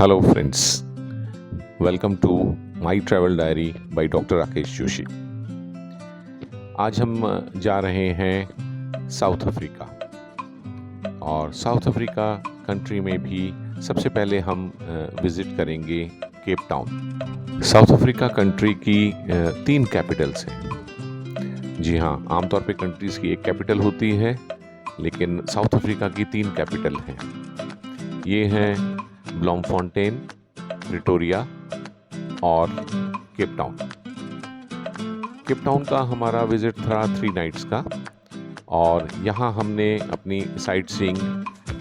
Hello friends, welcome to my travel diary by doctor Rakesh Joshi. आज हम जा रहे हैं साउथ अफ्रीका, और साउथ अफ्रीका कंट्री में भी सबसे पहले हम विज़िट करेंगे Cape Town. South Africa country की 3 कैपिटल्स हैं। जी हाँ, आमतौर पे कंट्रीज़ की एक कैपिटल होती है, लेकिन साउथ अफ्रीका की 3 कैपिटल हैं। ये हैं ब्लॉमफॉन्टेन, प्रिटोरिया और केप टाउन। केप टाउन का हमारा विज़िट था 3 नाइट्स का, और यहाँ हमने अपनी साइट सीइंग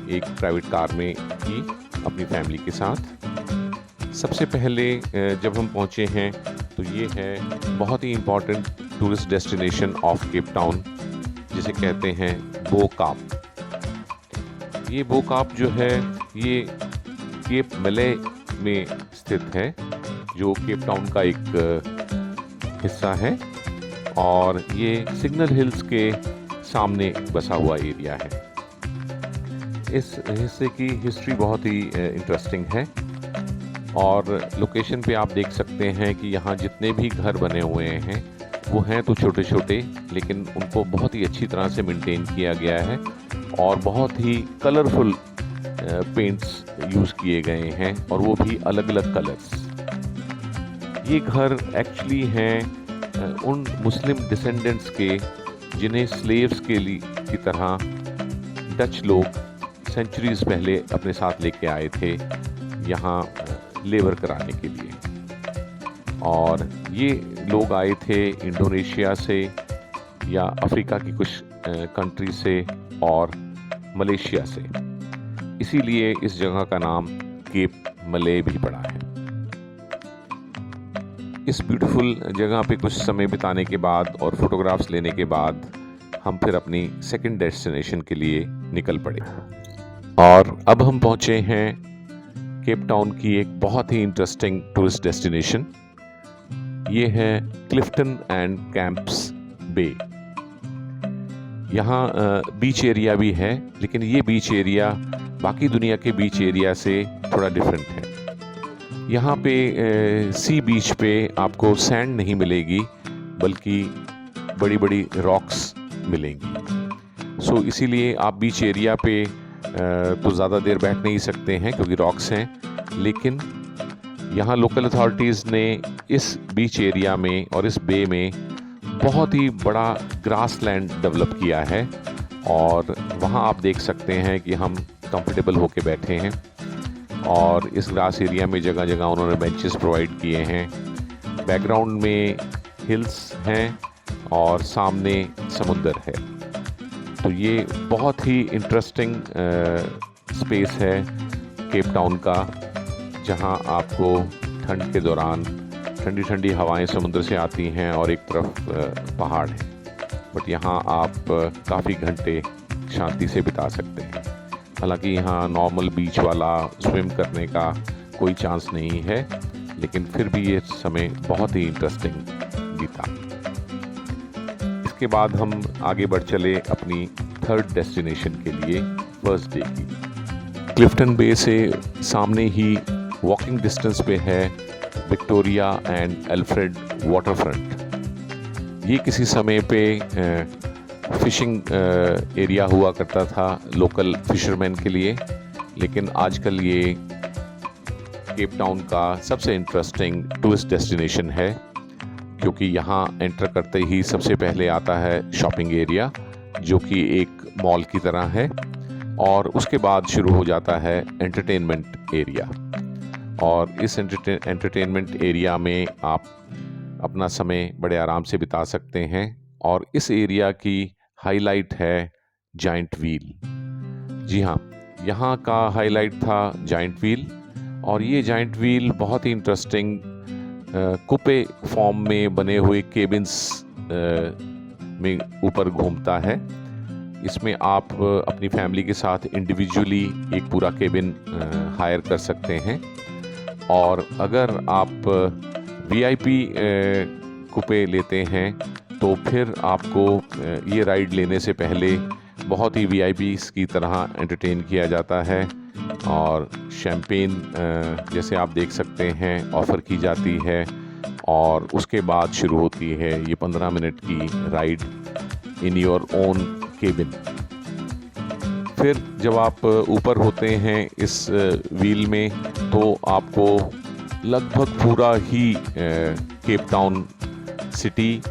एक प्राइवेट कार में की अपनी फैमिली के साथ। सबसे पहले जब हम पहुँचे हैं तो ये है बहुत ही important tourist destination of Cape Town, जिसे कहते हैं बो काप। ये बो काप जो है ये केप मले में स्थित है, जो केप टाउन का एक हिस्सा है, और ये सिग्नल हिल्स के सामने बसा हुआ एरिया है। इस हिस्से की हिस्ट्री बहुत ही इंटरेस्टिंग है, और लोकेशन पे आप देख सकते हैं कि यहाँ जितने भी घर बने हुए हैं वो हैं तो छोटे छोटे, लेकिन उनको बहुत ही अच्छी तरह से मेंटेन किया गया है, और बहुत ही कलरफुल पेंट्स यूज़ किए गए हैं, और वो भी अलग अलग कलर्स। ये घर एक्चुअली हैं उन मुस्लिम डिसेंडेंट्स के जिन्हें स्लेव्स के लिए की तरह डच लोग सेंचुरीज पहले अपने साथ लेके आए थे यहाँ लेबर कराने के लिए। और ये लोग आए थे इंडोनेशिया से या अफ्रीका की कुछ कंट्री से और मलेशिया से, इसीलिए इस जगह का नाम केप मले भी पड़ा है। इस ब्यूटीफुल जगह पे कुछ समय बिताने के बाद और फोटोग्राफ्स लेने के बाद हम फिर अपनी सेकंड डेस्टिनेशन के लिए निकल पड़े, और अब हम पहुंचे हैं केप टाउन की एक बहुत ही इंटरेस्टिंग टूरिस्ट डेस्टिनेशन। ये है क्लिफ्टन एंड कैंप्स बे। यहाँ बीच एरिया भी है, लेकिन ये बीच एरिया बाकी दुनिया के बीच एरिया से थोड़ा डिफरेंट है। यहाँ पे सी बीच पे आपको सैंड नहीं मिलेगी, बल्कि बड़ी बड़ी रॉक्स मिलेंगी। सो इसीलिए आप बीच एरिया पे तो ज़्यादा देर बैठ नहीं सकते हैं क्योंकि रॉक्स हैं, लेकिन यहाँ लोकल अथॉरिटीज़ ने इस बीच एरिया में और इस बे में बहुत ही बड़ा ग्रास लैंड डेवलप किया है, और वहाँ आप देख सकते हैं कि हम कंफर्टेबल होके बैठे हैं, और इस ग्रास एरिया में जगह जगह उन्होंने बेंचेस प्रोवाइड किए हैं। बैकग्राउंड में हिल्स हैं और सामने समुंदर है। तो ये बहुत ही इंटरेस्टिंग स्पेस है केप टाउन का, जहाँ आपको ठंड के दौरान ठंडी ठंडी हवाएं समुद्र से आती हैं और एक तरफ पहाड़ है, बट यहाँ आप काफ़ी घंटे शांति से बिता सकते हैं। हालांकि यहाँ नॉर्मल बीच वाला स्विम करने का कोई चांस नहीं है, लेकिन फिर भी ये समय बहुत ही इंटरेस्टिंग बीता। इसके बाद हम आगे बढ़ चले अपनी थर्ड डेस्टिनेशन के लिए, फर्स्ट डे की। क्लिफ्टन बे से सामने ही वॉकिंग डिस्टेंस पे है विक्टोरिया एंड अल्फ्रेड वाटरफ्रंट। ये किसी समय पे फिशिंग एरिया हुआ करता था लोकल फिशरमैन के लिए, लेकिन आजकल ये केप टाउन का सबसे इंटरेस्टिंग टूरिस्ट डेस्टिनेशन है, क्योंकि यहाँ एंटर करते ही सबसे पहले आता है शॉपिंग एरिया, जो कि एक मॉल की तरह है, और उसके बाद शुरू हो जाता है एंटरटेनमेंट एरिया। और इस एंटरटेनमेंट एरिया में आप अपना समय बड़े आराम से बिता सकते हैं, और इस एरिया की हाईलाइट है जाइंट व्हील। जी हाँ, यहाँ का हाईलाइट था जाइंट व्हील, और ये जाइंट व्हील बहुत ही इंटरेस्टिंग कुपे फॉर्म में बने हुए केबिन्स में ऊपर घूमता है। इसमें आप अपनी फैमिली के साथ इंडिविजुअली एक पूरा केबिन हायर कर सकते हैं, और अगर आप वीआईपी कुपे लेते हैं तो फिर आपको ये राइड लेने से पहले बहुत ही वीआईपीज़ की तरह एंटरटेन किया जाता है। और शैम्पेन जैसे आप देख सकते हैं ऑफ़र की जाती है और उसके बाद शुरू होती है ये 15 मिनट की ride in your own cabin. फिर जब आप ऊपर होते हैं इस व्हील में तो आपको लगभग पूरा ही Cape Town city,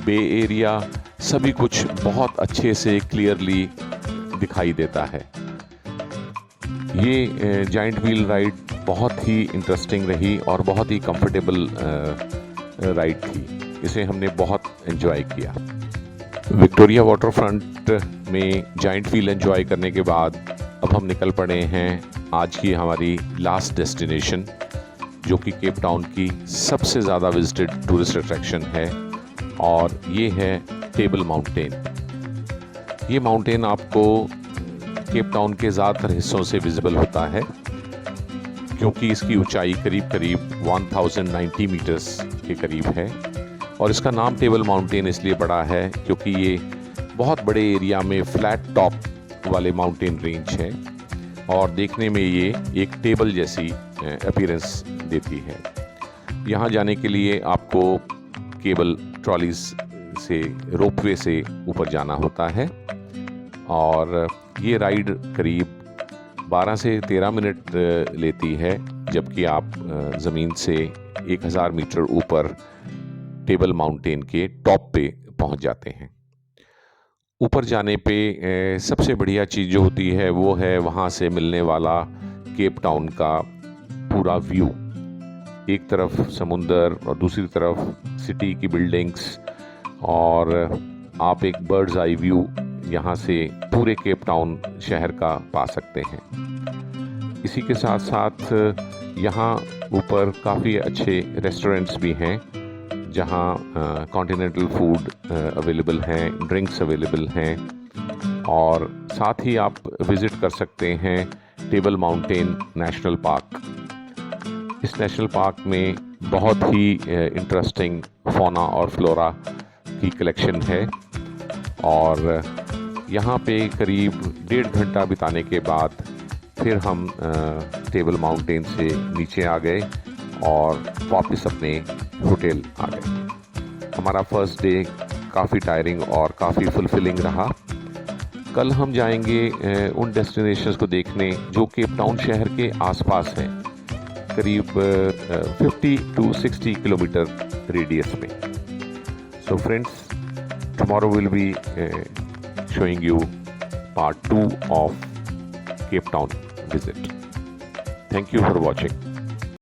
bay area सभी कुछ बहुत अच्छे से क्लियरली दिखाई देता है। ये जाइंट व्हील राइड बहुत ही इंटरेस्टिंग रही और बहुत ही कंफर्टेबल राइड थी। इसे हमने बहुत एंजॉय किया। विक्टोरिया वाटर फ्रंट में जाइंट व्हील एंजॉय करने के बाद अब हम निकल पड़े हैं आज की हमारी लास्ट डेस्टिनेशन, जो कि केप टाउन की सबसे ज़्यादा विजिटेड टूरिस्ट अट्रैक्शन है और ये है टेबल माउंटेन। ये माउंटेन आपको केप टाउन के ज़्यादातर हिस्सों से विजिबल होता है क्योंकि इसकी ऊंचाई करीब करीब 1090 मीटर्स के करीब है और इसका नाम टेबल माउंटेन इसलिए पड़ा है क्योंकि ये बहुत बड़े एरिया में फ्लैट टॉप वाले माउंटेन रेंज है और देखने में ये एक टेबल जैसी अपीयरेंस देती है। यहाँ जाने के लिए आपको केबल ट्रॉलीज से रोपवे से ऊपर जाना होता है और ये राइड करीब 12 से 13 मिनट लेती है, जबकि आप ज़मीन से 1000 मीटर ऊपर टेबल माउंटेन के टॉप पे पहुंच जाते हैं। ऊपर जाने पे सबसे बढ़िया चीज़ जो होती है वो है वहाँ से मिलने वाला केप टाउन का पूरा व्यू। एक तरफ समुंदर और दूसरी तरफ सिटी की बिल्डिंग्स और आप एक बर्ड्स आई व्यू यहाँ से पूरे केप टाउन शहर का पा सकते हैं। इसी के साथ साथ यहाँ ऊपर काफ़ी अच्छे रेस्टोरेंट्स भी हैं जहाँ कॉन्टिनेंटल फूड अवेलेबल हैं, ड्रिंक्स अवेलेबल हैं और साथ ही आप विज़िट कर सकते हैं टेबल माउंटेन नेशनल पार्क। इस नेशनल पार्क में बहुत ही इंटरेस्टिंग फौना और फ्लोरा की कलेक्शन है और यहाँ पे करीब 1.5 घंटा बिताने के बाद फिर हम टेबल माउंटेन से नीचे आ गए और वापस अपने होटल आ गए। हमारा फर्स्ट डे काफ़ी टायरिंग और काफ़ी फुलफिलिंग रहा। कल हम जाएंगे उन डेस्टिनेशंस को देखने जो केप टाउन शहर के आसपास हैं, करीब 50 to 60 किलोमीटर रेडियस में। So friends, tomorrow we'll be showing you part 2 of Cape Town visit. Thank you for watching.